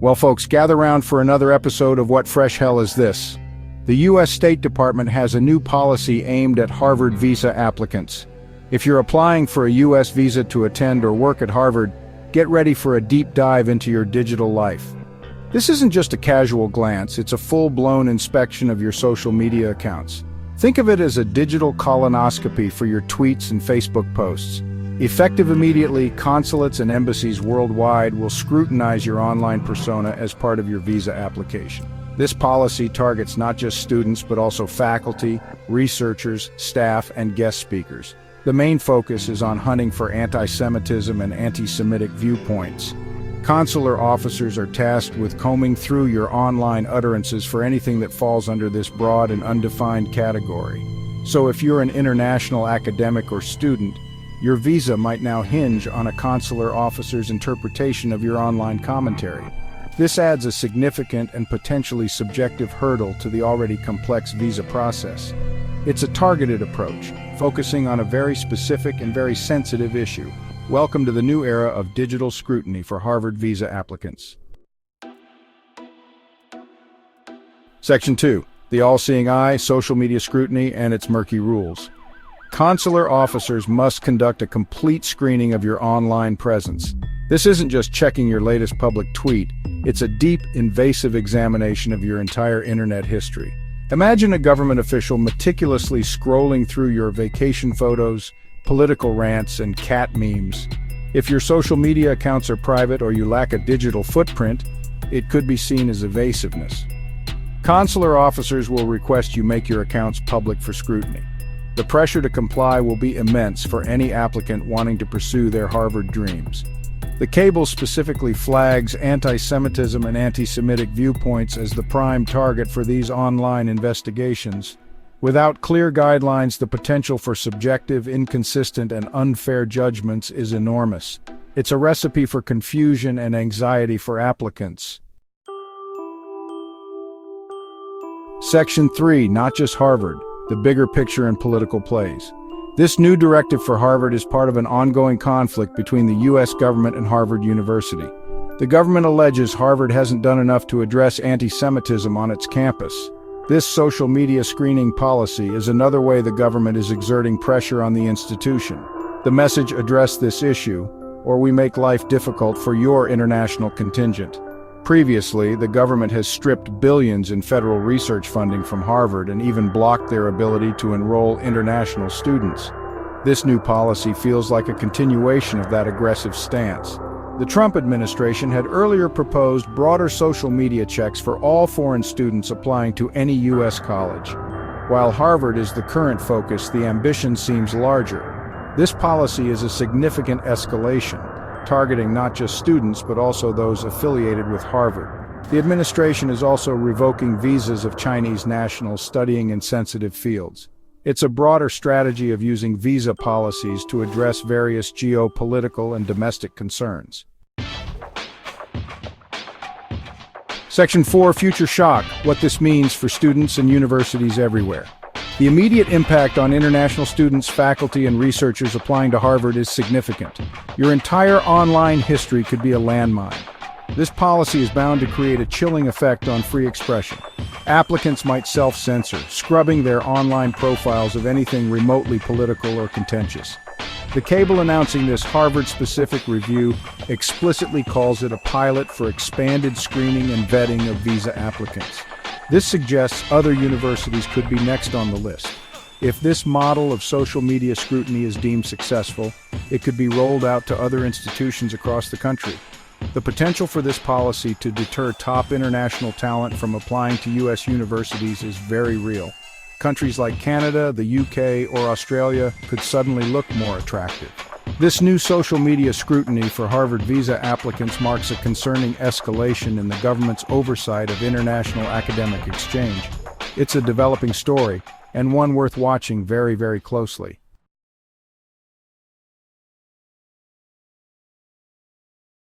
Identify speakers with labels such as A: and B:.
A: Well, folks, gather round for another episode of What Fresh Hell Is This? The U.S. State Department has a new policy aimed at Harvard visa applicants. If you're applying for a U.S. visa to attend or work at Harvard, get ready for a deep dive into your digital life. This isn't just a casual glance, it's a full-blown inspection of your social media accounts. Think of it as a digital colonoscopy for your tweets and Facebook posts. Effective immediately, consulates and embassies worldwide will scrutinize your online persona as part of your visa application. This policy targets not just students but also faculty, researchers, staff, and guest speakers. The main focus is on hunting for anti-Semitism and anti-Semitic viewpoints. Consular officers are tasked with combing through your online utterances for anything that falls under this broad and undefined category. So if you're an international academic or student, your visa might now hinge on a consular officer's interpretation of your online commentary. This adds a significant and potentially subjective hurdle to the already complex visa process. It's a targeted approach, focusing on a very specific and very sensitive issue. Welcome to the new era of digital scrutiny for Harvard visa applicants. Section 2. The all-seeing eye, social media scrutiny, and its murky rules. Consular officers must conduct a complete screening of your online presence. This isn't just checking your latest public tweet, it's a deep, invasive examination of your entire internet history. Imagine a government official meticulously scrolling through your vacation photos, political rants, and cat memes. If your social media accounts are private or you lack a digital footprint, it could be seen as evasiveness. Consular officers will request you make your accounts public for scrutiny. The pressure to comply will be immense for any applicant wanting to pursue their Harvard dreams. The cable specifically flags anti-Semitism and anti-Semitic viewpoints as the prime target for these online investigations. Without clear guidelines, the potential for subjective, inconsistent, and unfair judgments is enormous. It's a recipe for confusion and anxiety for applicants. Section 3. Not just Harvard. The bigger picture in political plays. This new directive for Harvard is part of an ongoing conflict between the U.S. government and Harvard University. The government alleges Harvard hasn't done enough to address anti-Semitism on its campus. This social media screening policy is another way the government is exerting pressure on the institution. The message: address this issue, or we make life difficult for your international contingent. Previously, the government has stripped billions in federal research funding from Harvard and even blocked their ability to enroll international students. This new policy feels like a continuation of that aggressive stance. The Trump administration had earlier proposed broader social media checks for all foreign students applying to any U.S. college. While Harvard is the current focus, the ambition seems larger. This policy is a significant escalation, targeting not just students but also those affiliated with Harvard. The administration is also revoking visas of Chinese nationals studying in sensitive fields. It's a broader strategy of using visa policies to address various geopolitical and domestic concerns. Section 4. Future shock. What this means for students and universities everywhere. The immediate impact on international students, faculty, and researchers applying to Harvard is significant. Your entire online history could be a landmine. This policy is bound to create a chilling effect on free expression. Applicants might self-censor, scrubbing their online profiles of anything remotely political or contentious. The cable announcing this Harvard-specific review explicitly calls it a pilot for expanded screening and vetting of visa applicants. This suggests other universities could be next on the list. If this model of social media scrutiny is deemed successful, it could be rolled out to other institutions across the country. The potential for this policy to deter top international talent from applying to U.S. universities is very real. Countries like Canada, the UK, or Australia could suddenly look more attractive. This new social media scrutiny for Harvard visa applicants marks a concerning escalation in the government's oversight of international academic exchange. It's a developing story, and one worth watching very, very closely.